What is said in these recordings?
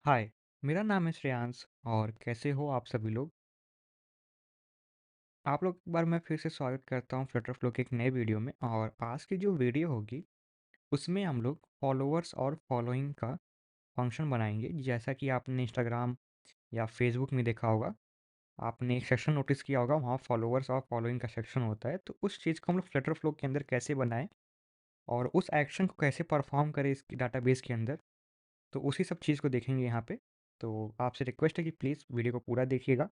हाय, मेरा नाम है श्रेयांश और कैसे हो आप सभी लोग। आप लोग एक बार मैं फिर से स्वागत करता हूँ फ्लटर फ्लो के एक नए वीडियो में। और आज की जो वीडियो होगी उसमें हम लोग फॉलोअर्स और फॉलोइंग का फंक्शन बनाएंगे। जैसा कि आपने इंस्टाग्राम या फेसबुक में देखा होगा, आपने एक सेक्शन नोटिस किया होगा, वहाँ फॉलोअर्स और फॉलोइंग का सेक्शन होता है। तो उस चीज़ को हम लोग फ्लटर फ्लो के अंदर कैसे बनाएं और उस एक्शन को कैसे परफॉर्म करें इस डाटाबेस के अंदर, तो उसी सब चीज़ को देखेंगे यहाँ पे। तो आपसे रिक्वेस्ट है कि प्लीज़ वीडियो को पूरा देखिएगा।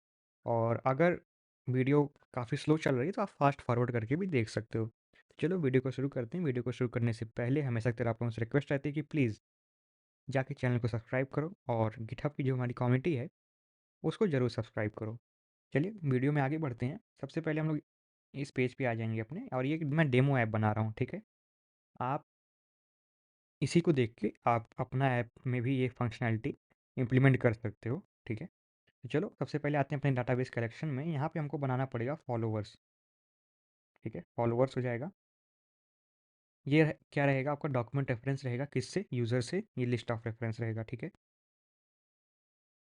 और अगर वीडियो काफ़ी स्लो चल रही है तो आप फास्ट फॉरवर्ड करके भी देख सकते हो। तो चलो वीडियो को शुरू करते हैं। वीडियो को शुरू करने से पहले हमेशा की तरह आप लोगों से रिक्वेस्ट रहती है कि प्लीज़ जाके चैनल को सब्सक्राइब करो और गिटहब की जो हमारी कम्युनिटी है उसको ज़रूर सब्सक्राइब करो। चलिए वीडियो में आगे बढ़ते हैं। सबसे पहले हम लोग इस पेज पे आ जाएंगे अपने, और ये मैं डेमो ऐप बना रहा हूँ, ठीक है। आप इसी को देख के आप अपना ऐप में भी ये फंक्शनैलिटी इम्प्लीमेंट कर सकते हो, ठीक है। तो चलो सबसे पहले आते हैं अपने डाटाबेस कलेक्शन में। यहाँ पे हमको बनाना पड़ेगा फॉलोवर्स, ठीक है। फॉलोवर्स हो जाएगा। ये क्या रहेगा आपका डॉक्यूमेंट रेफरेंस रहेगा, किससे, यूज़र से। ये लिस्ट ऑफ रेफरेंस रहेगा, ठीक है।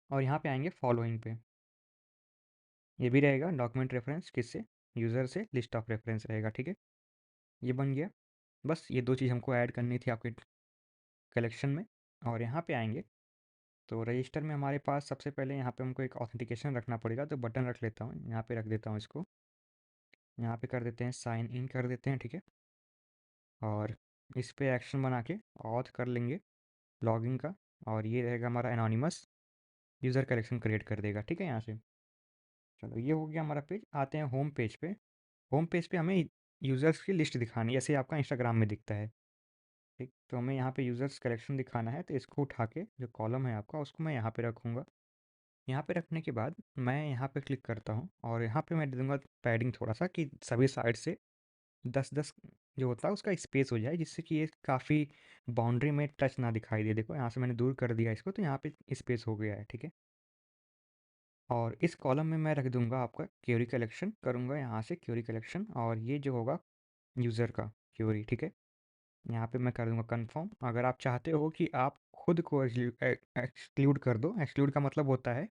और यहाँ पे आएंगे फॉलोइंग पे, ये भी रहेगा डॉक्यूमेंट रेफरेंस, किससे, यूज़र से, लिस्ट ऑफ रेफरेंस रहेगा, ठीक है। ये बन गया। बस ये दो चीज़ हमको ऐड करनी थी आपके कलेक्शन में। और यहाँ पे आएंगे तो रजिस्टर में हमारे पास सबसे पहले यहाँ पे हमको एक ऑथेंटिकेशन रखना पड़ेगा। तो बटन रख लेता हूँ, यहाँ पे रख देता हूँ इसको। यहाँ पे कर देते हैं साइन इन कर देते हैं, ठीक है। और इस पे एक्शन बना के ऑथ कर लेंगे लॉगिन का। और ये रहेगा हमारा एनोनिमस यूज़र कलेक्शन क्रिएट कर देगा, ठीक है। यहाँ से चलो ये हो गया हमारा पेज। आते हैं होम पेज पे। होम पेज पे हमें यूज़र्स की लिस्ट दिखानी है, जैसे आपका इंस्टाग्राम में दिखता है, ठीक। तो हमें यहाँ पे यूज़र्स कलेक्शन दिखाना है, तो इसको उठा के जो कॉलम है आपका उसको मैं यहाँ पे रखूँगा। यहाँ पे रखने के बाद मैं यहाँ पे क्लिक करता हूँ और यहाँ पे मैं दे दूँगा पैडिंग थोड़ा सा, कि सभी साइड से 10-10 जो होता है उसका स्पेस हो जाए, जिससे कि ये काफ़ी बाउंड्री में टच ना दिखाई दे। देखो यहाँ से मैंने दूर कर दिया इसको, तो यहाँ पे स्पेस हो गया है, ठीक है। और इस कॉलम में मैं रख दूंगा आपका क्वेरी कलेक्शन, करूँगा यहाँ से क्वेरी कलेक्शन। और ये जो होगा यूज़र का क्वेरी, ठीक है। यहाँ पे मैं कर दूंगा कंफर्म। अगर आप चाहते हो कि आप खुद को एक्सक्लूड कर दो, एक्सक्लूड का मतलब होता है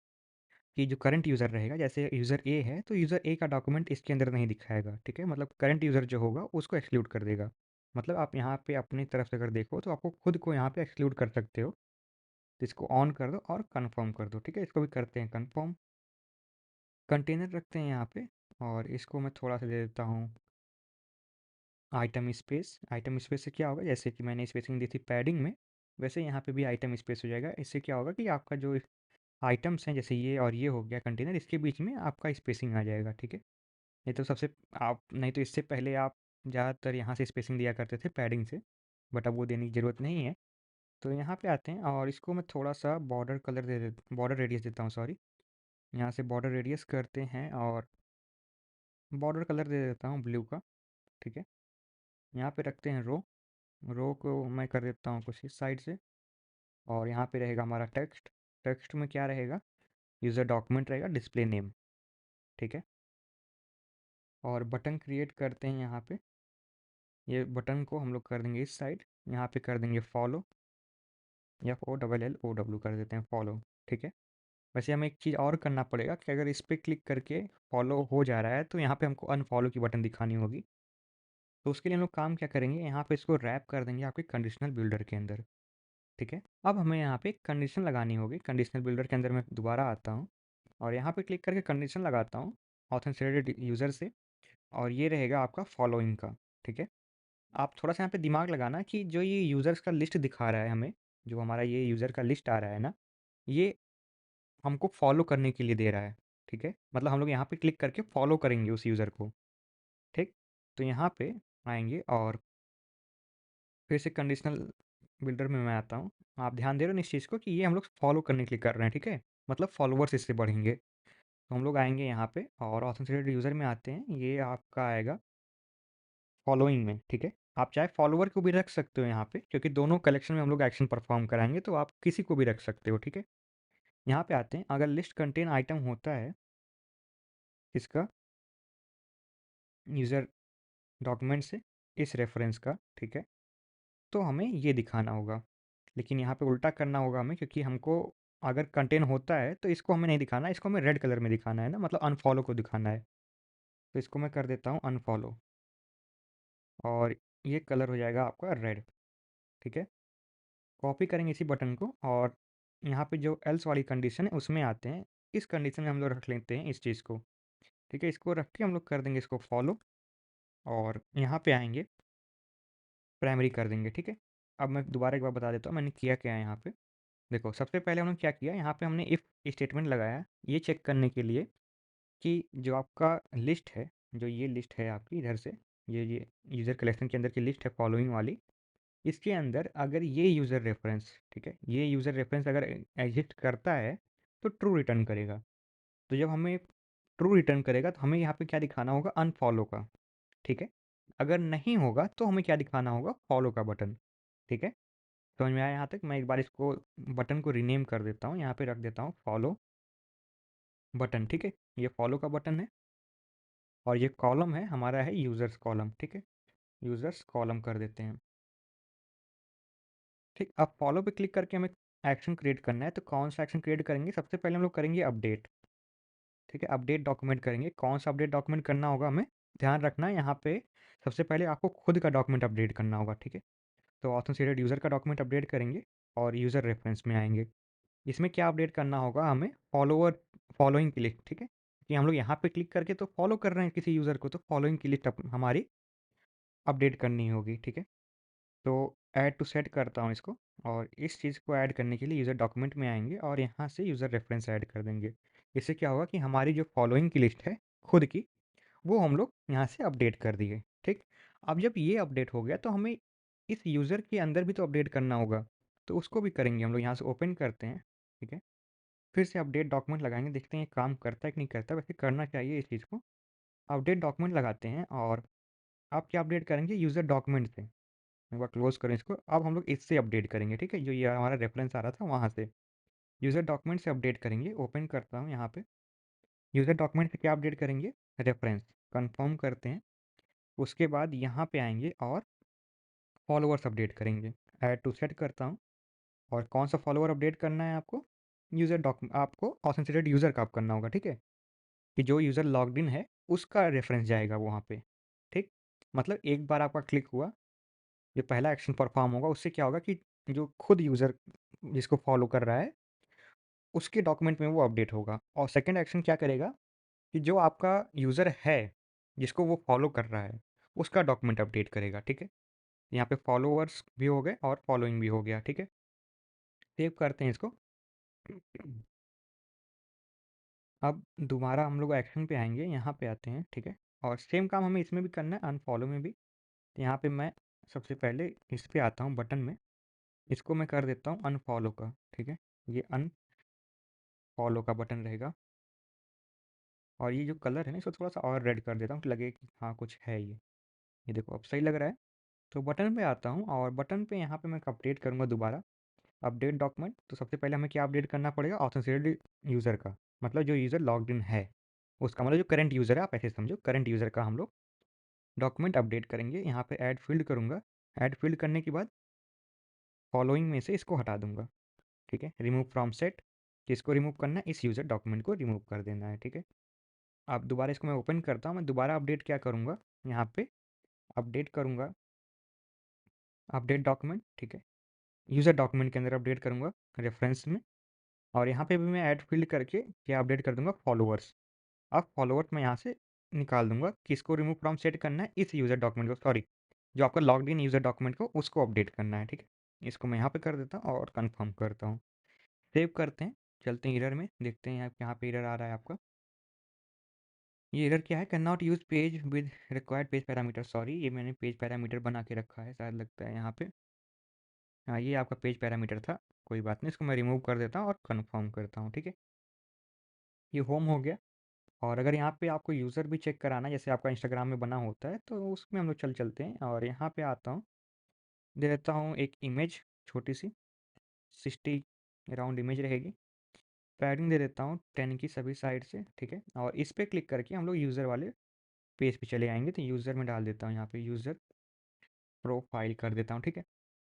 कि जो करंट यूज़र रहेगा, जैसे यूज़र ए है तो यूज़र ए का डॉक्यूमेंट इसके अंदर नहीं दिखाएगा, ठीक है। मतलब करंट यूज़र जो होगा उसको एक्सक्लूड कर देगा। मतलब आप यहाँ पे अपनी तरफ से अगर देखो तो आपको खुद को यहाँ पे एक्सक्लूड कर सकते हो। तो इसको ऑन कर दो और कन्फर्म कर दो, ठीक है। इसको भी करते हैं कन्फर्म। कंटेनर रखते हैं यहाँ पे, और इसको मैं थोड़ा सा दे देता हूँ आइटम स्पेस। आइटम स्पेस से क्या होगा, जैसे कि मैंने स्पेसिंग दी थी पैडिंग में, वैसे यहाँ पे भी आइटम स्पेस हो जाएगा। इससे क्या होगा कि आपका जो आइटम्स हैं, जैसे ये और ये हो गया कंटेनर, इसके बीच में आपका स्पेसिंग आ जाएगा, ठीक है। ये तो सबसे आप नहीं तो इससे पहले आप ज़्यादातर यहाँ से स्पेसिंग दिया करते थे पैडिंग से, बट अब वो देने की ज़रूरत नहीं है। तो यहाँ पे आते हैं और इसको मैं थोड़ा सा बॉर्डर कलर दे दे बॉर्डर रेडियस देता हूँ, सॉरी। यहाँ से बॉर्डर रेडियस करते हैं और बॉर्डर कलर दे देता हूँ ब्लू का, ठीक है। यहाँ पे रखते हैं रो। रो को मैं कर देता हूँ कुछ इस साइड से। और यहाँ पे रहेगा हमारा टेक्स्ट। टेक्स्ट में क्या रहेगा, यूज़र डॉक्यूमेंट रहेगा, डिस्प्ले नेम, ठीक है। और बटन क्रिएट करते हैं यहाँ पे। ये बटन को हम लोग कर देंगे इस साइड, यहाँ पे कर देंगे फॉलो, या FOLLOW कर देते हैं फॉलो, ठीक है। वैसे हमें एक चीज़ और करना पड़ेगा कि अगर इस पर क्लिक करके फॉलो हो जा रहा है तो यहाँ पे हमको अनफॉलो की बटन दिखानी होगी। तो उसके लिए हम लोग काम क्या करेंगे, यहाँ पे इसको रैप कर देंगे आपके कंडीशनल बिल्डर के अंदर, ठीक है। अब हमें यहाँ पे कंडीशन लगानी होगी। कंडीशनल बिल्डर के अंदर मैं दोबारा आता हूँ और यहाँ पे क्लिक करके कंडीशन लगाता हूँ ऑथेंटिकेटेड यूज़र से। और ये रहेगा आपका फॉलोइंग का, ठीक है। आप थोड़ा सा यहाँ पे दिमाग लगाना कि जो ये यूज़र्स का लिस्ट दिखा रहा है हमें, जो हमारा ये यूज़र का लिस्ट आ रहा है ना, ये हमको फॉलो करने के लिए दे रहा है, ठीक है। मतलब हम लोग यहाँ पे क्लिक करके फॉलो करेंगे उस यूज़र को, ठीक। तो यहाँ पे आएंगे और फिर से कंडीशनल बिल्डर में मैं आता हूँ। आप ध्यान दे रहे हो ना इस चीज़ को कि ये हम लोग फॉलो करने के लिए कर रहे हैं, ठीक है। मतलब फॉलोवर्स इससे बढ़ेंगे। तो हम लोग आएंगे यहाँ पे और ऑथेंटिकेटेड यूज़र में आते हैं। ये आपका आएगा फॉलोइंग में, ठीक है। आप चाहे फॉलोवर को भी रख सकते हो यहाँ पे, क्योंकि दोनों कलेक्शन में हम लोग एक्शन परफॉर्म कराएंगे, तो आप किसी को भी रख सकते हो, ठीक है। यहाँ पे आते हैं, अगर लिस्ट कंटेन आइटम होता है इसका यूज़र डॉक्यूमेंट से, इस रेफरेंस का, ठीक है, तो हमें ये दिखाना होगा। लेकिन यहाँ पे उल्टा करना होगा हमें, क्योंकि हमको अगर कंटेन होता है तो इसको हमें नहीं दिखाना है, इसको हमें रेड कलर में दिखाना है ना, मतलब अनफॉलो को दिखाना है। तो इसको मैं कर देता हूँ अनफॉलो, और ये कलर हो जाएगा आपका रेड। ठीक है, कॉपी करेंगे इसी बटन को, और यहाँ पे जो एल्स वाली कंडीशन है उसमें आते हैं। इस कंडीशन में हम लोग रख लेते हैं इस चीज़ को। ठीक है, इसको रख के हम लोग कर देंगे इसको फॉलो, और यहाँ पे आएंगे प्राइमरी कर देंगे। ठीक है, अब मैं दोबारा एक बार बता देता हूँ मैंने किया क्या है यहाँ पे। देखो, सबसे पहले हमने क्या किया, यहाँ पे हमने इफ़ स्टेटमेंट लगाया ये चेक करने के लिए कि जो आपका लिस्ट है, जो ये लिस्ट है आपकी इधर से, ये यूज़र कलेक्शन के अंदर की लिस्ट है फॉलोइंग वाली, इसके अंदर अगर ये यूज़र रेफरेंस, ठीक है, ये यूज़र रेफरेंस अगर एग्जिस्ट करता है तो ट्रू रिटर्न करेगा। तो जब हमें ट्रू रिटर्न करेगा तो हमें यहाँ पे क्या दिखाना होगा, अनफॉलो का। ठीक है, अगर नहीं होगा तो हमें क्या दिखाना होगा, फॉलो का बटन। ठीक है, समझ में आया यहाँ तक। मैं एक बार इसको बटन को रीनेम कर देता हूँ, यहाँ पे रख देता हूँ फॉलो बटन। ठीक है, ये फॉलो का बटन है, और ये कॉलम है हमारा है यूज़र्स कॉलम। ठीक है, यूज़र्स कॉलम कर देते हैं। ठीक, अब फॉलो पे क्लिक करके हमें एक्शन क्रिएट करना है। तो कौन सा एक्शन क्रिएट करेंगे, सबसे पहले हम लोग करेंगे अपडेट। ठीक है, अपडेट डॉक्यूमेंट करेंगे। कौन सा अपडेट डॉक्यूमेंट करना होगा हमें ध्यान रखना है, यहाँ पे सबसे पहले आपको खुद का डॉक्यूमेंट अपडेट करना होगा। ठीक है, तो ऑथेंटिकेटेड यूज़र का डॉक्यूमेंट अपडेट करेंगे, और यूज़र रेफरेंस में आएंगे। इसमें क्या अपडेट करना होगा हमें, फॉलोअर फॉलोइंग की लिस्ट। ठीक है, कि हम लोग यहाँ पे क्लिक करके तो फॉलो कर रहे हैं किसी यूज़र को, तो फॉलोइंग की लिस्ट हमारी अपडेट करनी होगी। ठीक है, तो ऐड टू सेट करता हूँ इसको, और इस चीज़ को ऐड करने के लिए यूज़र डॉक्यूमेंट में आएंगे और यहाँ से यूज़र रेफरेंस ऐड कर देंगे। इससे क्या होगा कि हमारी जो फॉलोइंग की लिस्ट है खुद की, वो हम लोग यहाँ से अपडेट कर दिए। ठीक, अब जब ये अपडेट हो गया तो हमें इस यूज़र के अंदर भी तो अपडेट करना होगा, तो उसको भी करेंगे हम लोग। यहाँ से ओपन करते हैं। ठीक है, फिर से अपडेट डॉक्यूमेंट लगाएंगे, देखते हैं ये काम करता है कि नहीं करता। वैसे करना चाहिए इस चीज़ को। अपडेट डॉक्यूमेंट लगाते हैं, और आप क्या अपडेट करेंगे, यूज़र डॉक्यूमेंट से। एक बार क्लोज करें इसको, अब हम लोग इससे अपडेट करेंगे। ठीक है, जो ये हमारा रेफरेंस आ रहा था वहाँ से यूज़र डॉक्यूमेंट से अपडेट करेंगे। ओपन करता हूँ यहाँ पे, यूज़र डॉक्यूमेंट से क्या अपडेट करेंगे, रेफरेंस कंफर्म करते हैं। उसके बाद यहाँ पे आएंगे और फॉलोअर्स अपडेट करेंगे। ऐड टू सेट करता हूँ, और कौन सा फॉलोअर अपडेट करना है आपको, यूज़र डॉक्यूमेंट आपको ऑथेंटिकेटेड यूज़र का आप करना होगा। ठीक है, कि जो यूज़र लॉग्ड इन है उसका रेफरेंस जाएगा वहाँ पे। ठीक, मतलब एक बार आपका क्लिक हुआ, ये पहला एक्शन परफॉर्म होगा, उससे क्या होगा कि जो खुद यूज़र जिसको फॉलो कर रहा है उसके डॉक्यूमेंट में वो अपडेट होगा। और सेकंड एक्शन क्या करेगा कि जो आपका यूज़र है जिसको वो फॉलो कर रहा है उसका डॉक्यूमेंट अपडेट करेगा। ठीक है, यहाँ पे फॉलोअर्स भी हो गए और फॉलोइंग भी हो गया। ठीक है, सेव करते हैं इसको। अब दोबारा हम लोग एक्शन पे आएंगे, यहाँ पे आते हैं। ठीक है, और सेम काम हमें इसमें भी करना है, अनफॉलो में भी। तो यहाँ पे मैं सबसे पहले इस पे आता हूँ बटन में, इसको मैं कर देता हूँ अनफॉलो का। ठीक है, ये अनफॉलो का बटन रहेगा, और ये जो कलर है ना इसको थोड़ा सा और रेड कर देता हूँ कि लगे कि हाँ कुछ है ये देखो अब सही लग रहा है। तो बटन पे आता हूँ, और बटन पे यहाँ पे मैं अपडेट करूँगा दोबारा, अपडेट डॉक्यूमेंट। तो सबसे पहले हमें क्या अपडेट करना पड़ेगा, ऑथेंटिकेटेड यूज़र का, मतलब जो यूज़र लॉग्ड इन है उसका, मतलब जो करंट यूज़र है, आप ऐसे समझो करंट यूज़र का हम लोग डॉक्यूमेंट अपडेट करेंगे। यहाँ पे ऐड फील्ड करूँगा, ऐड फील्ड करने के बाद फॉलोइंग में से इसको हटा दूंगा। ठीक है, रिमूव फ्रॉम सेट, किसको रिमूव करना है, इस यूज़र डॉक्यूमेंट को रिमूव कर देना है। ठीक है, अब दोबारा इसको मैं ओपन करता हूँ, मैं दोबारा अपडेट क्या करूँगा, यहाँ पे अपडेट करूँगा अपडेट डॉक्यूमेंट। ठीक है, यूज़र डॉक्यूमेंट के अंदर अपडेट करूँगा रेफरेंस में, और यहाँ पे भी मैं ऐड फील्ड करके क्या अपडेट कर दूंगा, फॉलोअर्स। अब फॉलोअर्स मैं यहाँ से निकाल दूंगा, किसको रिमूव फ्रॉम सेट करना है, इस यूज़र डॉक्यूमेंट को, सॉरी जो आपका लॉग्ड इन यूज़र डॉक्यूमेंट को उसको अपडेट करना है। ठीक है, इसको मैं यहाँ पे कर देता हूँ और कंफर्म करता हूँ। सेव करते हैं, चलते हैं एरर में, देखते हैं यहाँ पे एरर आ रहा है आपका। ये एरर क्या है, can not use page with required page parameter. Sorry, ये मैंने पेज पैरामीटर बना के रखा है शायद, लगता है यहाँ पे। हाँ, ये आपका पेज पैरामीटर था, कोई बात नहीं, इसको मैं रिमूव कर देता हूँ और कन्फर्म करता हूँ। ठीक है, ये होम हो गया। और अगर यहाँ पे आपको यूज़र भी चेक कराना है जैसे आपका इंस्टाग्राम में बना होता है, तो उसमें हम लोग चलते हैं, और यहाँ पे आता हूँ, दे देता हूँ एक इमेज छोटी सी, 60 अराउंड इमेज रहेगी। पैडिंग दे देता हूँ 10 की सभी साइड से। ठीक है, और इस पर क्लिक करके हम लोग यूज़र वाले पेज पे चले आएंगे। तो यूज़र में डाल देता हूँ, यहाँ पे यूज़र प्रोफाइल कर देता हूँ। ठीक है,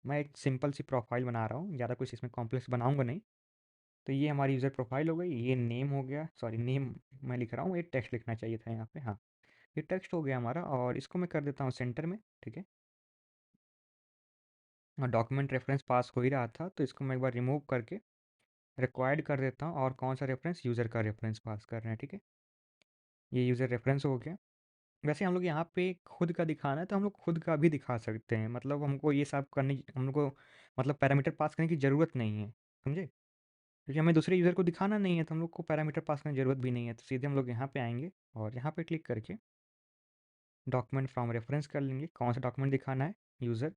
मैं एक सिंपल सी प्रोफाइल बना रहा हूँ, ज़्यादा कुछ इसमें कॉम्प्लेक्स बनाऊँगा नहीं। तो ये हमारी यूज़र प्रोफाइल हो गई, ये नेम हो गया, सॉरी नेम मैं लिख रहा हूँ, ये टेक्स्ट लिखना चाहिए था यहाँ पे, हाँ। ये टेक्स्ट हो गया हमारा और इसको मैं कर देता हूँ सेंटर में, ठीक है। और डॉक्यूमेंट रेफरेंस पास हो ही रहा था, तो इसको मैं एक बार रिमूव करके रिक्वायर्ड कर देता हूँ, और कौन सा रेफरेंस, यूज़र का रेफरेंस पास कर रहे हैं, ठीक है। ये यूज़र रेफरेंस हो गया। वैसे हम लोग यहाँ पे खुद का दिखाना है तो हम लोग खुद का भी दिखा सकते हैं, मतलब हमको ये सब करने हम लोग को मतलब पैरामीटर पास करने की ज़रूरत नहीं है, समझे। क्योंकि हमें दूसरे यूज़र को दिखाना नहीं है, तो हम लोग को पैरामीटर पास करने की ज़रूरत भी नहीं है। तो सीधे हम लोग यहाँ पे आएंगे और यहाँ पे क्लिक करके डॉक्यूमेंट फ्रॉम रेफरेंस कर लेंगे, कौन सा डॉक्यूमेंट दिखाना है, यूज़र।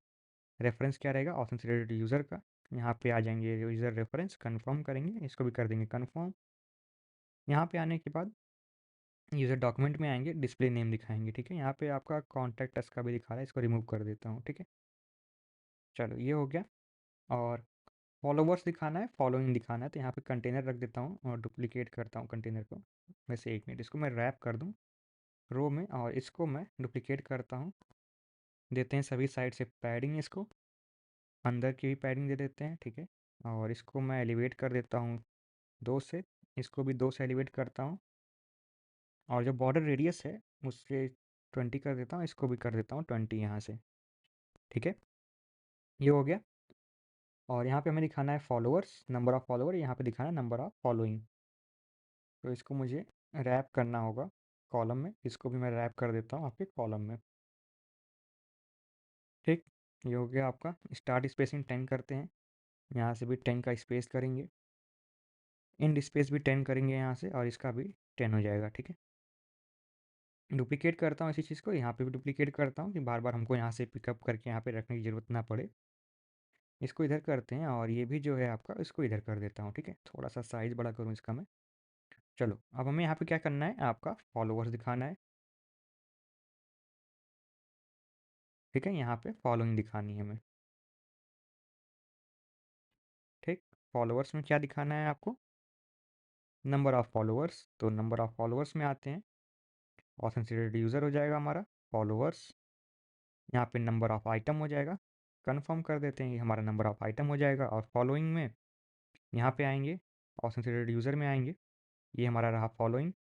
रेफरेंस क्या रहेगा, ऑथेंटिकेटेड यूज़र का। यहाँ पे आ जाएंगे यूज़र रेफरेंस, कन्फर्म करेंगे, इसको भी कर देंगे कन्फर्म। यहाँ पे आने के बाद यूज़र डॉक्यूमेंट में आएंगे, डिस्प्ले नेम दिखाएंगे, ठीक है। यहाँ पे आपका कॉन्टैक्ट अस का भी दिखा रहा है, इसको रिमूव कर देता हूँ, ठीक है। चलो ये हो गया। और फॉलोवर्स दिखाना है, फॉलोइंग दिखाना है, तो यहाँ पे कंटेनर रख देता हूँ और डुप्लीकेट करता हूँ कंटेनर को। वैसे 1 मिनट, इसको मैं रैप कर दूँ रो में, और इसको मैं डुप्लीकेट करता हूँ। देते हैं सभी साइड से पैडिंग, इसको अंदर की भी पैडिंग दे देते हैं, ठीक है। और इसको मैं एलिवेट कर देता हूँ 2 से, इसको भी 2 से एलिवेट करता हूँ। और जो बॉर्डर रेडियस है उससे 20 कर देता हूँ, इसको भी कर देता हूँ 20 यहाँ से, ठीक है। ये हो गया। और यहाँ पे हमें दिखाना है फॉलोअर्स, नंबर ऑफ़ फॉलोअर, यहाँ पे दिखाना है नंबर ऑफ़ फॉलोइंग। तो इसको मुझे रैप करना होगा कॉलम में, इसको भी मैं रैप कर देता हूँ आपके कॉलम में, ठीक। ये हो गया आपका। स्टार्ट स्पेसिंग 10 करते हैं, यहाँ से भी 10 का स्पेस करेंगे, इंड स्पेस भी 10 करेंगे यहाँ से, और इसका भी 10 हो जाएगा, ठीक है। डुप्लीकेट करता हूँ इसी चीज़ को, यहाँ पे भी डुप्लीकेट करता हूँ कि बार बार हमको यहाँ से पिकअप करके यहाँ पे रखने की ज़रूरत ना पड़े। इसको इधर करते हैं, और ये भी जो है आपका, इसको इधर कर देता हूँ, ठीक है। थोड़ा सा साइज़ बड़ा करूँ इसका मैं। चलो अब हमें यहाँ पे क्या करना है, आपका फॉलोवर्स दिखाना है, ठीक है। यहाँ पे फॉलोइंग दिखानी है हमें, ठीक। फॉलोवर्स में क्या दिखाना है आपको, नंबर ऑफ़ फॉलोवर्स, तो नंबर ऑफ़ फॉलोवर्स में आते हैं, ऑथेंटिकेटेड यूज़र हो जाएगा हमारा, फॉलोवर्स। यहाँ पे नंबर ऑफ़ आइटम हो जाएगा, कन्फर्म कर देते हैं, ये हमारा नंबर ऑफ़ आइटम हो जाएगा। और फॉलोइंग में यहाँ पे आएंगे, ऑथेंटिकेटेड यूज़र में आएंगे, ये हमारा रहा फॉलोइंग,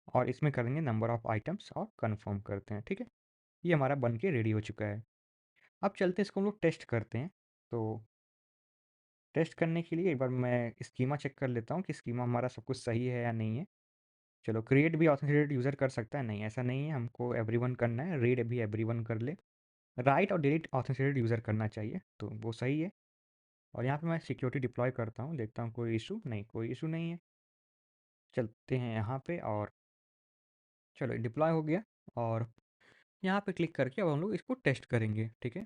और इसमें करेंगे नंबर ऑफ़ आइटम्स और कन्फर्म करते हैं, ठीक है। ये हमारा बन के रेडी हो चुका है। अब चलते हैं, इसको हम लोग टेस्ट करते हैं। तो टेस्ट करने के लिए एक बार मैं स्कीमा चेक कर लेता हूँ कि स्कीमा हमारा सब कुछ सही है या नहीं है। चलो, क्रिएट भी ऑथेंटिकेटेड यूज़र कर सकता है, नहीं ऐसा नहीं है, हमको एवरीवन करना है, रीड भी एवरीवन कर ले। राइट और डिलीट ऑथेंटिकेटेड यूज़र करना चाहिए, तो वो सही है। और यहाँ पे मैं सिक्योरिटी डिप्लॉय करता हूँ, देखता हूँ कोई इशू नहीं, कोई इशू नहीं है। चलते हैं यहाँ पे, और चलो डिप्लॉय हो गया। और यहाँ पे क्लिक करके अब हम लोग इसको टेस्ट करेंगे, ठीक है।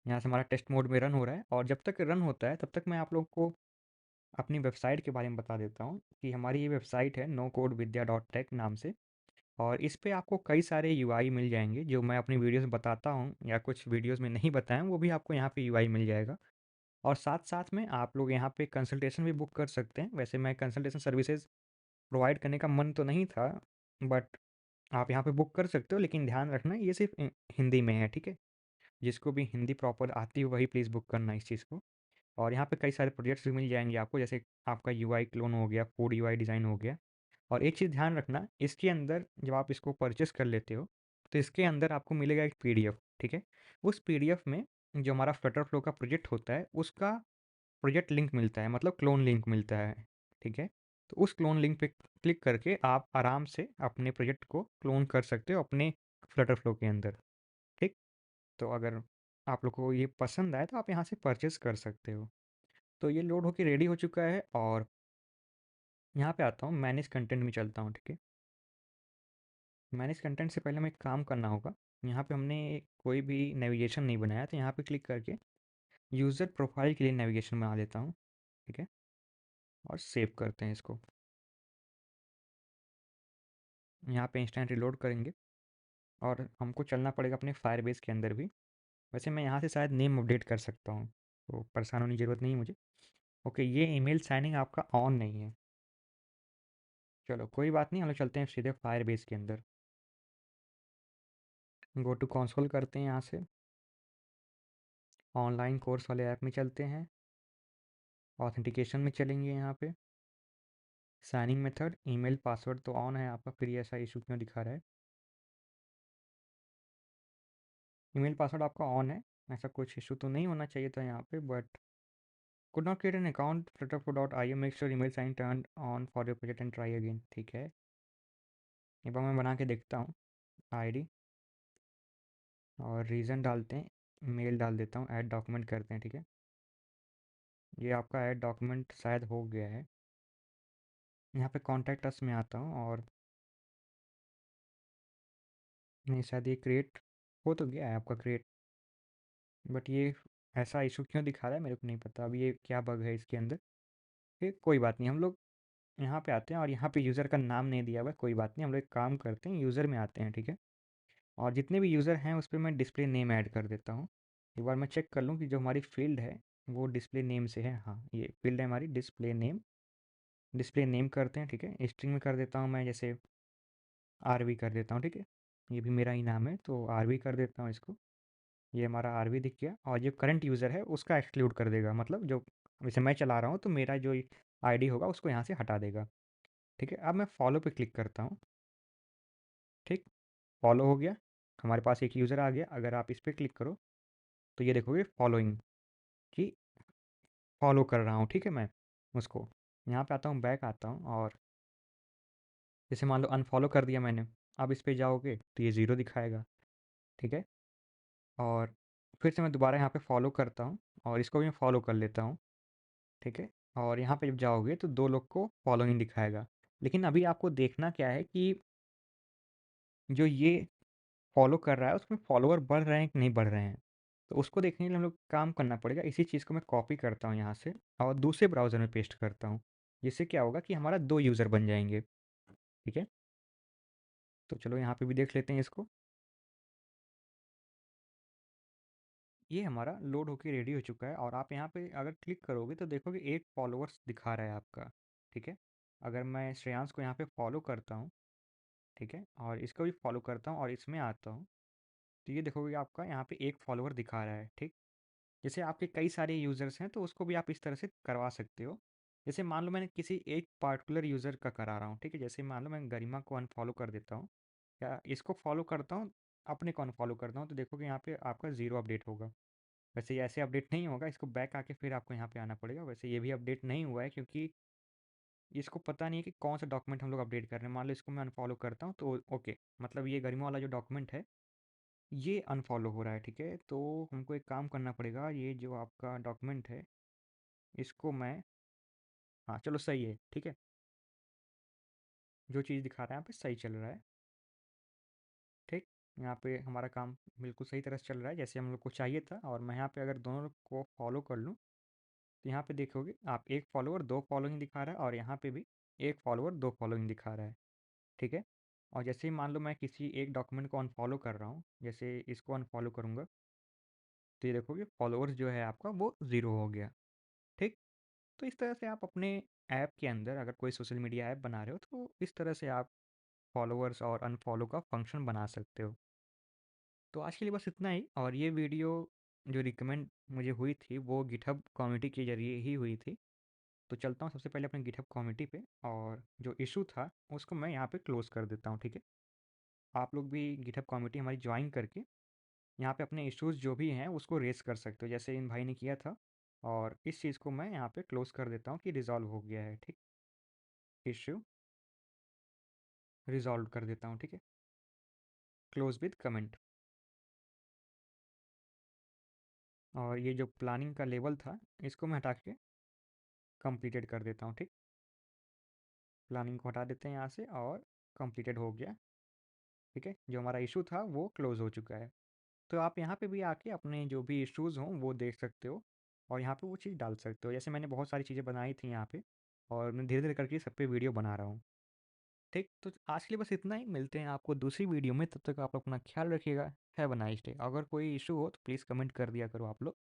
यहाँ से हमारा टेस्ट मोड में रन हो रहा है, और जब तक रन होता है तब तक मैं आप लोग को अपनी वेबसाइट के बारे में बता देता हूँ कि हमारी ये वेबसाइट है nocodevidya.tech नाम से। और इस पे आपको कई सारे यूआई मिल जाएंगे, जो मैं अपनी वीडियोस में बताता हूँ, या कुछ वीडियोस में नहीं बताया वो भी आपको यहाँ पे यूआई मिल जाएगा। और साथ साथ में आप लोग यहाँ पे कंसल्टेशन भी बुक कर सकते हैं। वैसे मैं कंसल्टेशन सर्विसेज प्रोवाइड करने का मन तो नहीं था, बट आप यहाँ पे बुक कर सकते हो, लेकिन ध्यान रखना ये सिर्फ हिंदी में है, ठीक है। जिसको भी हिंदी प्रॉपर आती हो वही प्लीज़ बुक करना इस चीज़ को। और यहाँ पे कई सारे प्रोजेक्ट्स भी मिल जाएंगे आपको, जैसे आपका यूआई क्लोन हो गया, फूड यूआई डिज़ाइन हो गया। और एक चीज़ ध्यान रखना, इसके अंदर जब आप इसको परचेस कर लेते हो तो इसके अंदर आपको मिलेगा एक पीडीएफ, ठीक है। उस पीडीएफ में जो हमारा फ्लटर फ्लो का प्रोजेक्ट होता है उसका प्रोजेक्ट लिंक मिलता है, मतलब क्लोन लिंक मिलता है, ठीक है। तो उस क्लोन लिंक पे क्लिक करके आप आराम से अपने प्रोजेक्ट को क्लोन कर सकते हो अपने फ्लटर फ्लो के अंदर, ठीक। तो अगर आप लोग को ये पसंद आए तो आप यहाँ से परचेस कर सकते हो। तो ये लोड होके रेडी हो चुका है, और यहाँ पे आता हूँ, मैनेज कंटेंट में चलता हूँ, ठीक है। मैनेज कंटेंट से पहले हमें एक काम करना होगा। यहाँ पे हमने कोई भी नेविगेशन नहीं बनाया, तो यहाँ पे क्लिक करके यूज़र प्रोफाइल के लिए नेविगेशन बना देता हूँ, ठीक है। और सेव करते हैं इसको। यहाँ पे इंस्टेंट रिलोड करेंगे, और हमको चलना पड़ेगा अपने फायरबेस के अंदर भी। वैसे मैं यहाँ से शायद नेम अपडेट कर सकता हूँ, तो परेशान होने की ज़रूरत नहीं है मुझे। ओके, ये ईमेल साइनिंग आपका ऑन नहीं है। चलो कोई बात नहीं, हम लोग चलते हैं सीधे फायरबेस के अंदर। गो टू कंसोल करते हैं, यहाँ से ऑनलाइन कोर्स वाले ऐप में चलते हैं। ऑथेंटिकेशन में चलेंगे यहाँ पे। साइनिंग मेथड, ईमेल पासवर्ड तो ऑन है आपका, फिर ये ऐसा इशू क्यों दिखा रहा है? ईमेल पासवर्ड आपका ऑन है, ऐसा कुछ इशू तो नहीं होना चाहिए था यहाँ पे, but could not create an account flutterflow.io, make sure email sign turned on for your project and try again। ठीक है, एक बार मैं बना के देखता हूँ। आईडी और रीज़न डालते हैं, मेल डाल देता हूँ, ऐड डॉक्यूमेंट करते हैं। ठीक है, ये आपका ऐड डॉक्यूमेंट शायद हो गया है। यहाँ पे कॉन्टैक्ट अस में आता हूँ और नहीं, शायद ये क्रिएट हो तो गया है आपका क्रिएट, बट ये ऐसा इशू क्यों दिखा रहा है मेरे को नहीं पता। अभी ये क्या बग है इसके अंदर, ये कोई बात नहीं। हम लोग यहाँ पे आते हैं और यहाँ पे यूज़र का नाम नहीं दिया हुआ है, कोई बात नहीं। हम लोग एक काम करते हैं, यूज़र में आते हैं। ठीक है, और जितने भी यूज़र हैं उस पे मैं डिस्प्ले नेम ऐड कर देता हूँ। एक बार मैं चेक कर लूँ कि जो हमारी फ़ील्ड है वो डिस्प्ले नेम से है। हाँ, ये फ़ील्ड है हमारी डिस्प्ले नेम। डिस्प्ले नेम करते हैं। ठीक है, स्ट्रिंग में कर देता हूँ मैं, जैसे आरवी कर देता हूँ। ठीक है, ये भी मेरा ही नाम है तो आरवी कर देता हूँ इसको। ये हमारा आरवी दिख गया, और जो करंट यूज़र है उसका एक्सक्लूड कर देगा, मतलब जो जैसे मैं चला रहा हूँ तो मेरा जो आईडी होगा उसको यहाँ से हटा देगा। ठीक है, अब मैं फॉलो पे क्लिक करता हूँ। ठीक, फॉलो हो गया, हमारे पास एक यूज़र आ गया। अगर आप इस पर क्लिक करो तो ये देखोगे फॉलोइंग कि फॉलो कर रहा हूँ। ठीक है, मैं उसको यहाँ पे आता हूँ, बैक आता हूँ, और जैसे मान लो अनफॉलो कर दिया मैंने, अब इस पे जाओगे तो ये ज़ीरो दिखाएगा। ठीक है, और फिर से मैं दोबारा यहाँ पे फॉलो करता हूँ और इसको भी मैं फॉलो कर लेता हूँ। ठीक है, और यहाँ पे जब जाओगे तो दो लोग को फॉलोइंग दिखाएगा। लेकिन अभी आपको देखना क्या है कि जो ये फॉलो कर रहा है उसमें फॉलोवर बढ़ रहे हैं कि नहीं बढ़ रहे हैं। तो उसको देखने के लिए हम लोग काम करना पड़ेगा। इसी चीज़ को मैं कॉपी करता हूँ यहाँ से और दूसरे ब्राउज़र में पेस्ट करता हूँ, जिससे क्या होगा कि हमारा दो यूज़र बन जाएंगे। ठीक है, तो चलो यहाँ पे भी देख लेते हैं इसको। ये हमारा लोड होके रेडी हो चुका है, और आप यहाँ पे अगर क्लिक करोगे तो देखोगे एक फॉलोवर्स दिखा रहा है आपका। ठीक है, अगर मैं श्रेयांश को यहाँ पे फॉलो करता हूँ, ठीक है, और इसको भी फॉलो करता हूँ और इसमें आता हूँ, तो ये देखोगे आपका यहाँ पे एक फॉलोवर दिखा रहा है। ठीक, जैसे आपके कई सारे यूज़र्स हैं तो उसको भी आप इस तरह से करवा सकते हो। जैसे मान लो मैंने किसी एक पार्टिकुलर यूज़र का करा रहा हूँ। ठीक है, जैसे मान लो मैं गरिमा को अनफॉलो कर देता हूँ, या इसको फॉलो करता हूँ, अपने को अनफॉलो करता हूँ, तो देखोगे यहाँ पे आपका ज़ीरो अपडेट होगा। वैसे ये ऐसे अपडेट नहीं होगा, इसको बैक आके फिर आपको यहाँ पे आना पड़ेगा। वैसे ये भी अपडेट नहीं हुआ है क्योंकि इसको पता नहीं है कि कौन सा डॉक्यूमेंट हम लोग अपडेट कर रहे हैं। मान लो इसको मैं अनफॉलो करता हूँ तो ओके, मतलब ये गरिमा वाला जो डॉक्यूमेंट है ये अनफॉलो हो रहा है। ठीक है, तो हमको एक काम करना पड़ेगा, ये जो आपका डॉक्यूमेंट है इसको मैं, हाँ चलो सही है। ठीक है, जो चीज़ दिखा रहा है यहाँ पे सही चल रहा है। ठीक, यहाँ पे हमारा काम बिल्कुल सही तरह से चल रहा है जैसे हम लोग को चाहिए था। और मैं यहाँ पे अगर दोनों को फॉलो कर लूँ तो यहाँ पे देखोगे आप एक फॉलोवर दो फॉलोइंग दिखा रहा है, और यहाँ पे भी एक फॉलोवर दो फॉलोइंग दिखा रहा है। ठीक है, और जैसे ही मान लो मैं किसी एक डॉक्यूमेंट को अनफॉलो कर रहा हूँ, जैसे इसको अनफॉलो करूँगा, तो ये देखोगे फॉलोअर्स जो है आपका वो ज़ीरो हो गया। ठीक, तो इस तरह से आप अपने ऐप के अंदर अगर कोई सोशल मीडिया ऐप बना रहे हो तो इस तरह से आप फॉलोअर्स और अनफॉलो का फंक्शन बना सकते हो। तो आज के लिए बस इतना ही, और ये वीडियो जो रिकमेंड मुझे हुई थी वो गिटहब कम्युनिटी के ज़रिए ही हुई थी। तो चलता हूँ सबसे पहले अपने गिटहब कम्युनिटी पे, और जो इशू था उसको मैं यहाँ पे क्लोज़ कर देता हूँ। ठीक है, आप लोग भी गिटहब कम्युनिटी हमारी ज्वाइन करके यहाँ पे अपने इश्यूज़ जो भी हैं उसको रेज़ कर सकते हो, जैसे इन भाई ने किया था। और इस चीज़ को मैं यहाँ पे क्लोज़ कर देता हूँ कि रिज़ॉल्व हो गया है। ठीक, इश्यू रिज़ॉल्व कर देता हूँ। ठीक है, क्लोज़ विद कमेंट। और ये जो प्लानिंग का लेवल था इसको मैं हटा के कंप्लीटेड कर देता हूँ। ठीक, प्लानिंग को हटा देते हैं यहाँ से, और कंप्लीटेड हो गया। ठीक है, जो हमारा इशू था वो क्लोज़ हो चुका है। तो आप यहाँ पे भी आके अपने जो भी इश्यूज़ हों वो देख सकते हो, और यहाँ पे वो चीज़ डाल सकते हो। जैसे मैंने बहुत सारी चीज़ें बनाई थी यहाँ पे, और मैं धीरे धीरे करके सब पे वीडियो बना रहा हूँ। ठीक, तो आज के लिए बस इतना ही। मिलते हैं आपको दूसरी वीडियो में, तब तक आप अपना ख्याल रखिएगा। Have a nice day. अगर कोई इशू हो तो प्लीज़ कमेंट कर दिया करो आप लोग।